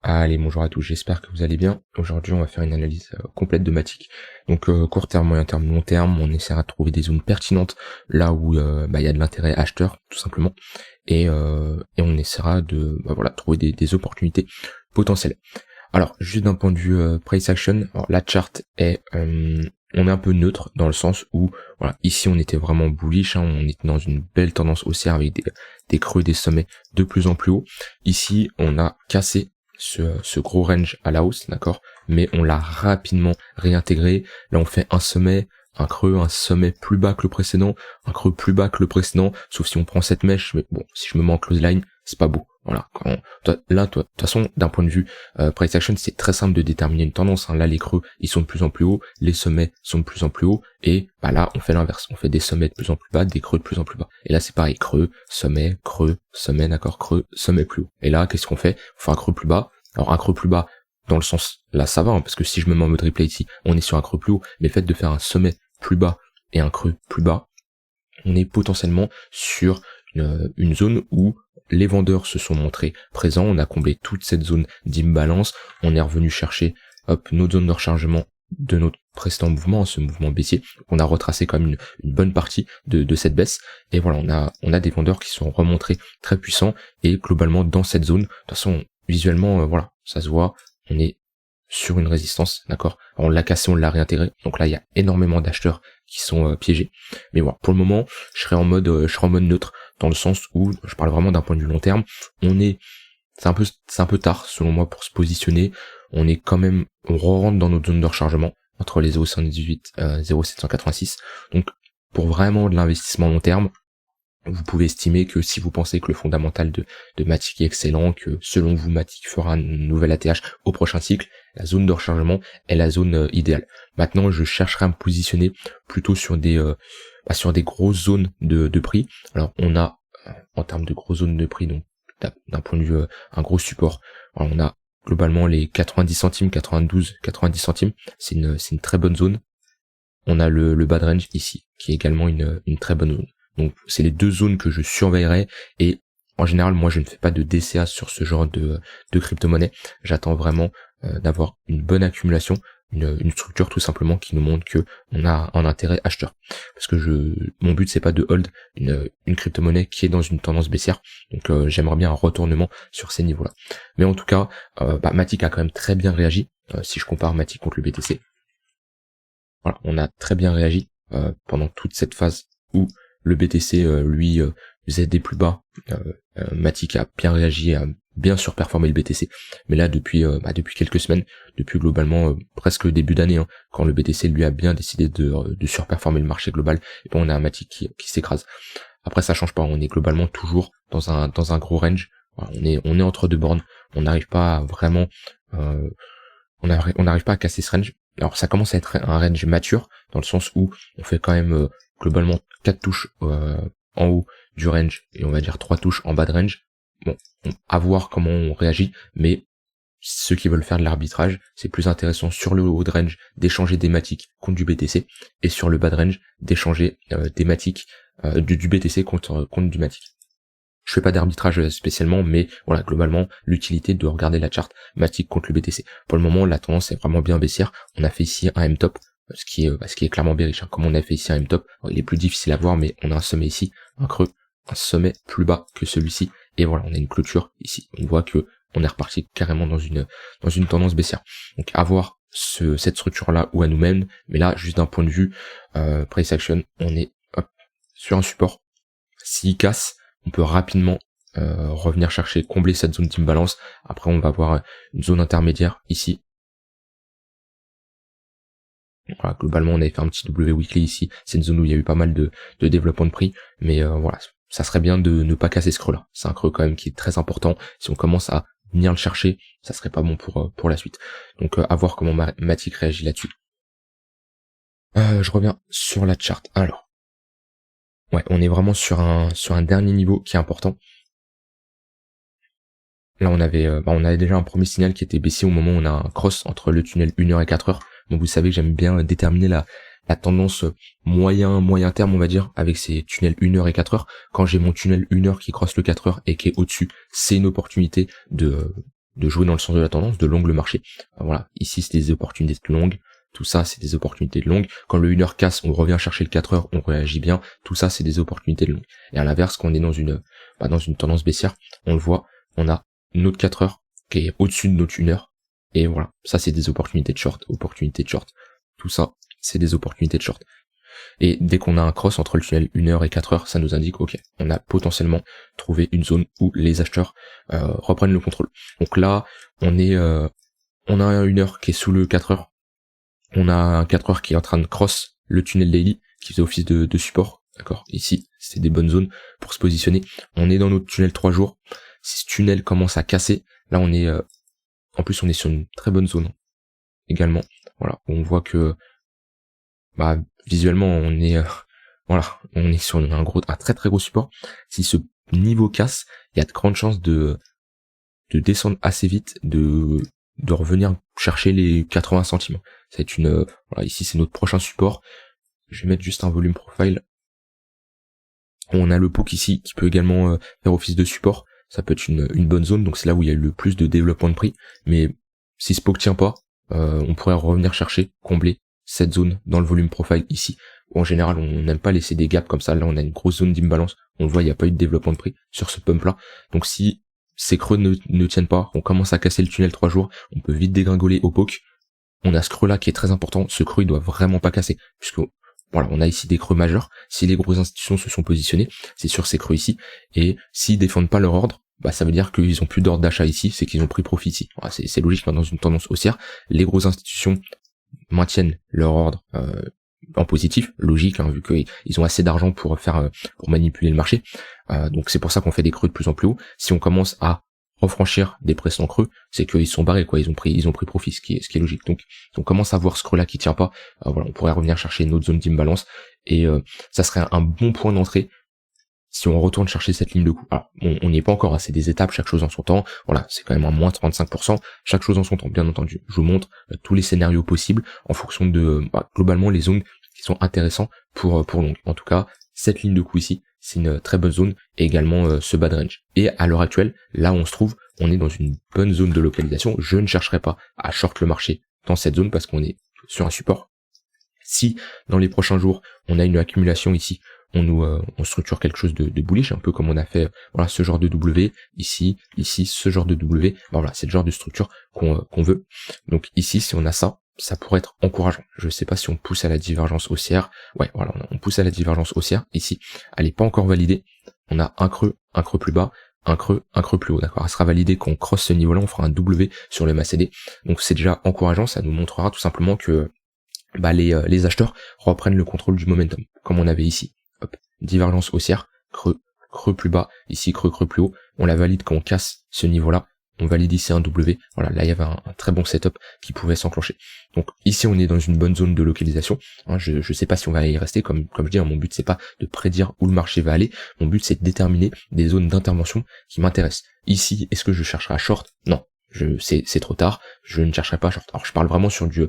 Allez, bonjour à tous, j'espère que vous allez bien. Aujourd'hui, on va faire une analyse complète de Matic. Donc court terme, moyen terme, long terme, on essaiera de trouver des zones pertinentes là où il y a de l'intérêt acheteur, tout simplement. Et on essaiera de trouver des opportunités potentielles. Alors, juste d'un point de vue price action, alors, la chart est on est un peu neutre dans le sens où ici on était vraiment bullish, on était dans une belle tendance haussière avec des creux, des sommets de plus en plus haut. Ici, on a cassé ce gros range à la hausse, d'accord, mais on l'a rapidement réintégré. Là on fait un sommet, un creux, un sommet plus bas que le précédent, un creux plus bas que le précédent, sauf si on prend cette mèche, mais bon, si je me mets en close line, c'est pas beau. Voilà, de toute façon, d'un point de vue price action, c'est très simple de déterminer une tendance, Là les creux, ils sont de plus en plus hauts, les sommets sont de plus en plus hauts, et là on fait l'inverse, on fait des sommets de plus en plus bas, des creux de plus en plus bas. Et là c'est pareil, creux, sommet, d'accord, creux, sommet plus haut. Et là, qu'est-ce qu'on fait? On fait un creux plus bas. Alors un creux plus bas, dans le sens, là ça va, parce que si je me mets en mode replay ici, on est sur un creux plus haut, mais le fait de faire un sommet plus bas et un creux plus bas, on est potentiellement sur une zone où les vendeurs se sont montrés présents, on a comblé toute cette zone d'imbalance, on est revenu chercher notre zone de rechargement de notre précédent mouvement, ce mouvement baissier. On a retracé quand même une bonne partie de cette baisse, et voilà, on a des vendeurs qui sont remontrés très puissants, et globalement dans cette zone, de toute façon visuellement, ça se voit, on est sur une résistance, d'accord. On l'a cassé, on l'a réintégré, donc là il y a énormément d'acheteurs qui sont piégés. Mais voilà, pour le moment, je serai en mode neutre, dans le sens où je parle vraiment d'un point de vue long terme. C'est un peu tard selon moi pour se positionner. On rentre dans notre zone de rechargement entre les 0,118 0,786. Donc pour vraiment de l'investissement long terme, vous pouvez estimer que si vous pensez que le fondamental de Matic est excellent, que selon vous Matic fera un nouvel ATH au prochain cycle, la zone de rechargement est la zone idéale. Maintenant, je chercherai à me positionner plutôt sur des grosses zones de prix. Alors on a en termes de grosses zones de prix, donc d'un point de vue un gros support, alors, on a globalement les 90 centimes, 92, 90 centimes, c'est une très bonne zone. On a le bad range ici, qui est également une très bonne zone. Donc c'est les deux zones que je surveillerai, et en général moi je ne fais pas de DCA sur ce genre de crypto-monnaie. J'attends vraiment d'avoir une bonne accumulation, une structure tout simplement qui nous montre que on a un intérêt acheteur. Parce que mon but c'est pas de hold une crypto-monnaie qui est dans une tendance baissière. Donc j'aimerais bien un retournement sur ces niveaux-là. Mais en tout cas, Matic a quand même très bien réagi. Si je compare Matic contre le BTC, voilà, on a très bien réagi pendant toute cette phase où le BTC, lui, faisait des plus bas. Matic a bien réagi, a bien surperformé le BTC. Mais là, depuis quelques semaines, depuis globalement presque le début d'année, quand le BTC lui a bien décidé de surperformer le marché global, et bon, on a un Matic qui s'écrase. Après, ça change pas. On est globalement toujours dans un gros range. Voilà, on est entre deux bornes. On n'arrive pas à vraiment, on n'arrive pas à casser ce range. Alors ça commence à être un range mature, dans le sens où on fait quand même globalement 4 touches en haut du range, et on va dire 3 touches en bas de range. Bon, à voir comment on réagit, mais ceux qui veulent faire de l'arbitrage, c'est plus intéressant sur le haut de range d'échanger des Matic contre du BTC, et sur le bas de range d'échanger des Matic du BTC contre du Matic. Je fais pas d'arbitrage spécialement, mais voilà, globalement, l'utilité de regarder la charte Matic contre le BTC. Pour le moment, la tendance est vraiment bien baissière. On a fait ici un M-top, ce qui est clairement bearish. Comme on a fait ici un M-top, il est plus difficile à voir, mais on a un sommet ici, un creux, un sommet plus bas que celui-ci, et voilà, on a une clôture ici. On voit que on est reparti carrément dans une tendance baissière. Donc à voir cette structure-là où elle nous mène, mais là, juste d'un point de vue price action, on est sur un support. S'il casse, on peut rapidement revenir chercher, combler cette zone d'imbalance. Après, on va avoir une zone intermédiaire ici. Voilà, globalement, on avait fait un petit W weekly ici. C'est une zone où il y a eu pas mal de développement de prix. Mais voilà, ça serait bien de ne pas casser ce creux-là. C'est un creux quand même qui est très important. Si on commence à venir le chercher, ça serait pas bon pour la suite. Donc à voir comment Matic réagit là-dessus. Je reviens sur la charte. Alors, ouais, on est vraiment sur un dernier niveau qui est important. Là, on avait déjà un premier signal qui était baissier au moment où on a un cross entre le tunnel 1h et 4h. Donc vous savez que j'aime bien déterminer la tendance moyen terme, on va dire, avec ces tunnels 1h et 4h. Quand j'ai mon tunnel 1h qui crosse le 4h et qui est au-dessus, c'est une opportunité de de jouer dans le sens de la tendance, de longue le marché. Voilà, ici c'est des opportunités longues, tout ça c'est des opportunités longues. Quand le 1h casse, on revient chercher le 4h, on réagit bien, tout ça c'est des opportunités longues. Et à l'inverse, quand on est dans une tendance baissière, on le voit, on a notre 4h qui est au-dessus de notre 1h, et voilà, ça c'est des opportunités de short, tout ça c'est des opportunités de short. Et dès qu'on a un cross entre le tunnel 1h et 4h, ça nous indique, ok, on a potentiellement trouvé une zone où les acheteurs reprennent le contrôle. Donc là, on a un 1h qui est sous le 4h, on a un 4h qui est en train de cross le tunnel daily, qui fait office de support, d'accord. Ici, c'est des bonnes zones pour se positionner. On est dans notre tunnel 3 jours. Si ce tunnel commence à casser, là on est, en plus on est sur une très bonne zone également. Voilà, on voit que, visuellement on est, on est sur un très très gros support. Si ce niveau casse, il y a de grandes chances de descendre assez vite, de revenir chercher les 80 centimes. Ça va être ici c'est notre prochain support. Je vais mettre juste un volume profile. On a le POC ici qui peut également faire office de support. Ça peut être une bonne zone, donc c'est là où il y a eu le plus de développement de prix. Mais si ce POC tient pas, on pourrait revenir chercher, combler cette zone dans le volume profile ici. En général, on n'aime pas laisser des gaps comme ça. Là, on a une grosse zone d'imbalance. On le voit, il n'y a pas eu de développement de prix sur ce pump là. Donc si ces creux ne tiennent pas, on commence à casser le tunnel 3 jours, on peut vite dégringoler au POC. On a ce creux là qui est très important. Ce creux il doit vraiment pas casser, puisque voilà, on a ici des creux majeurs. Si les grosses institutions se sont positionnées, c'est sur ces creux ici. Et s'ils défendent pas leur ordre, ça veut dire qu'ils ont plus d'ordre d'achat ici, c'est qu'ils ont pris profit ici. Voilà, c'est logique, dans une tendance haussière, les grosses institutions maintiennent leur ordre en positif, logique, vu qu'ils ont assez d'argent pour manipuler le marché. Donc c'est pour ça qu'on fait des creux de plus en plus haut. Si on commence à refranchir des précédents creux, c'est qu'ils sont barrés, ils ont pris profit, ce qui est logique. Donc on commence à voir ce creux là qui tient pas, on pourrait revenir chercher une autre zone d'imbalance, et ça serait un bon point d'entrée si on retourne chercher cette ligne de coup. Alors on n'y est pas encore, c'est des étapes, chaque chose en son temps. Voilà, c'est quand même un moins 35%, chaque chose en son temps, bien entendu. Je vous montre tous les scénarios possibles en fonction de globalement les zones qui sont intéressantes pour long. En tout cas, cette ligne de coup ici, c'est une très bonne zone, et également ce bas de range. Et à l'heure actuelle, là où on se trouve, on est dans une bonne zone de localisation. Je ne chercherai pas à short le marché dans cette zone parce qu'on est sur un support. Si dans les prochains jours, on a une accumulation ici, on structure quelque chose de bullish, un peu comme on a fait ce genre de W, ici, ce genre de W, c'est le genre de structure qu'on veut. Donc ici, si on a ça, ça pourrait être encourageant. Je sais pas si on pousse à la divergence haussière. Ouais, voilà, on pousse à la divergence haussière. Ici, elle est pas encore validée. On a un creux plus bas, un creux plus haut, d'accord. Elle sera validée quand on crosse ce niveau-là, on fera un W sur le MACD. Donc c'est déjà encourageant, ça nous montrera tout simplement que les acheteurs reprennent le contrôle du momentum, comme on avait ici. Hop, divergence haussière, creux plus bas, ici creux plus haut. On la valide quand on casse ce niveau-là. On valide ici un W, voilà, là il y avait un très bon setup qui pouvait s'enclencher. Donc ici on est dans une bonne zone de localisation, je sais pas si on va y rester, comme je dis, mon but c'est pas de prédire où le marché va aller, mon but c'est de déterminer des zones d'intervention qui m'intéressent. Ici, est-ce que je chercherai à short? Non. C'est trop tard, je ne chercherai pas à short. Alors je parle vraiment sur du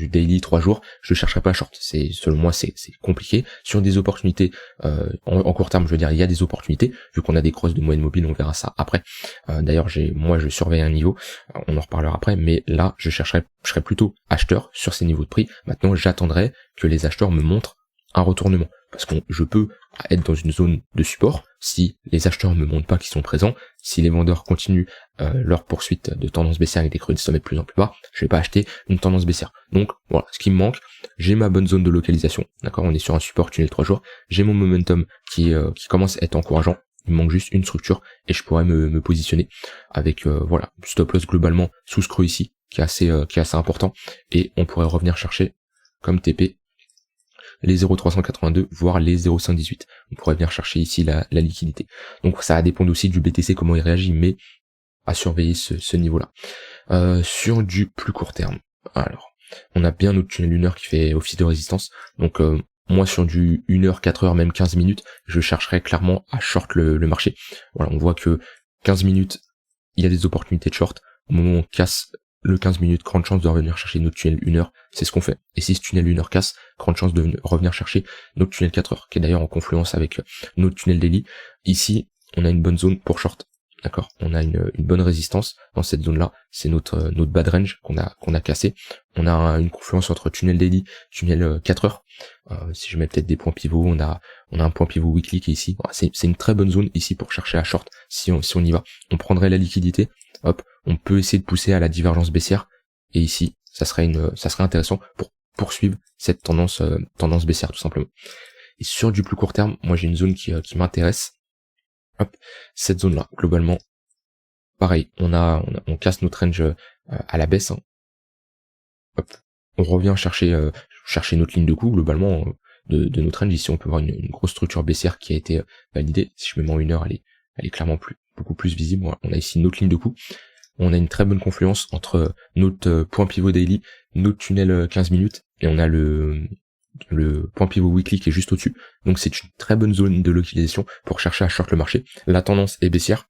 daily 3 jours, je chercherai pas à short. Selon moi c'est compliqué. Sur des opportunités en court terme, je veux dire, il y a des opportunités, vu qu'on a des crosses de moyenne mobile, on verra ça après. D'ailleurs je surveille un niveau, on en reparlera après, mais là je serais plutôt acheteur sur ces niveaux de prix. Maintenant j'attendrai que les acheteurs me montrent un retournement, parce que je peux être dans une zone de support si les acheteurs me montrent pas qu'ils sont présents. Si les vendeurs continuent leur poursuite de tendance baissière avec des creux de sommet de plus en plus bas, je vais pas acheter une tendance baissière. Donc voilà, ce qui me manque, j'ai ma bonne zone de localisation, d'accord, on est sur un support tunnel 3 jours, j'ai mon momentum qui commence à être encourageant, il me manque juste une structure et je pourrais me positionner avec stop loss globalement sous ce creux ici qui est assez important, et on pourrait revenir chercher comme TP les 0,382 voire les 0,518. On pourrait venir chercher ici la liquidité. Donc ça va dépendre aussi du BTC, comment il réagit, mais à surveiller ce niveau-là. Sur du plus court terme, alors on a bien notre tunnel 1 heure qui fait office de résistance. Donc moi sur du 1 heure, 4 heures, même 15 minutes, je chercherais clairement à short le marché. Voilà, on voit que 15 minutes, il y a des opportunités de short. Au moment où on casse le 15 minutes, grande chance de revenir chercher notre tunnel 1 heure, c'est ce qu'on fait. Et si ce tunnel 1 heure casse, grande chance de revenir chercher notre tunnel 4 heures, qui est d'ailleurs en confluence avec notre tunnel daily. Ici, on a une bonne zone pour short. d'accord, on a une bonne résistance dans cette zone-là, c'est notre bad range qu'on a cassé. On a une confluence entre tunnel daily, tunnel 4 heures. Si je mets peut-être des points pivots, on a un point pivot weekly qui est ici. Voilà, c'est une très bonne zone ici pour chercher à short si on y va. On prendrait la liquidité, hop, on peut essayer de pousser à la divergence baissière, et ici, ça serait intéressant pour poursuivre cette tendance baissière tout simplement. Et sur du plus court terme, moi j'ai une zone qui m'intéresse. Hop, cette zone là, globalement, pareil, on casse notre range à la baisse, hein. Hop, on revient chercher notre ligne de coup, globalement, de notre range. Ici on peut voir une grosse structure baissière qui a été validée. Si je me mets en 1 heure, elle est clairement beaucoup plus visible. Voilà, on a ici notre ligne de coup. On a une très bonne confluence entre notre point pivot daily, notre tunnel 15 minutes, et on a le point pivot weekly qui est juste au-dessus. Donc c'est une très bonne zone de localisation pour chercher à short le marché. La tendance est baissière.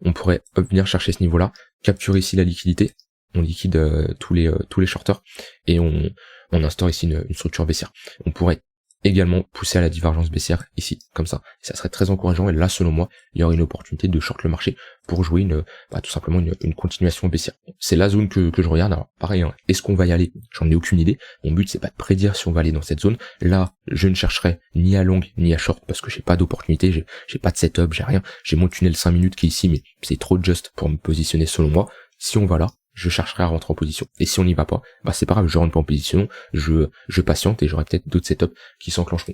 On pourrait venir chercher ce niveau-là, capturer ici la liquidité. On liquide tous les shorters et on instaure ici une structure baissière. On pourrait également pousser à la divergence baissière ici, comme ça. Ça serait très encourageant, et là, selon moi, il y aurait une opportunité de short le marché pour jouer tout simplement une continuation baissière. C'est la zone que je regarde. Alors pareil, hein, est-ce qu'on va y aller? J'en ai aucune idée. Mon but, c'est pas de prédire si on va aller dans cette zone. Là, je ne chercherai ni à long ni à short parce que j'ai pas d'opportunité, j'ai pas de setup, j'ai rien. J'ai mon tunnel 5 minutes qui est ici, mais c'est trop just pour me positionner selon moi. Si on va là, je chercherai à rentrer en position. Et si on n'y va pas, bah c'est pas grave, je rentre pas en position, je patiente et j'aurai peut-être d'autres setups qui s'enclencheront.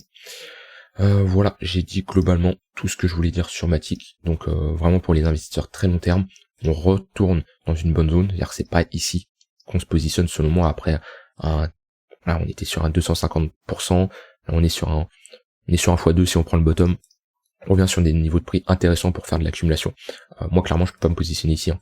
Voilà, j'ai dit globalement tout ce que je voulais dire sur Matic. Donc vraiment pour les investisseurs très long terme, on retourne dans une bonne zone. C'est-à-dire que c'est pas ici qu'on se positionne selon moi après là on était sur un 250%, là on est sur un x2 si on prend le bottom. On revient sur des niveaux de prix intéressants pour faire de l'accumulation. Moi clairement je peux pas me positionner ici, hein.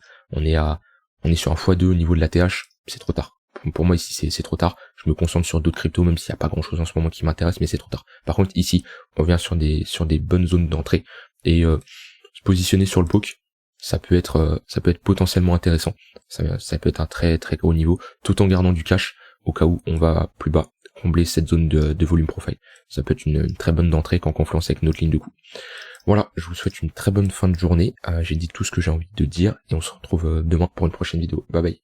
On est sur un x2 au niveau de la TH, c'est trop tard. Pour moi ici c'est trop tard, je me concentre sur d'autres cryptos même s'il n'y a pas grand chose en ce moment qui m'intéresse, mais c'est trop tard. Par contre ici, on revient sur des bonnes zones d'entrée, et se positionner sur le poke, ça peut être potentiellement intéressant. Ça peut être un très très gros niveau, tout en gardant du cash au cas où on va plus bas combler cette zone de volume profile. Ça peut être une très bonne d'entrée qu'en confluence avec notre ligne de coup. Voilà, je vous souhaite une très bonne fin de journée. J'ai dit tout ce que j'ai envie de dire et on se retrouve demain pour une prochaine vidéo. Bye bye.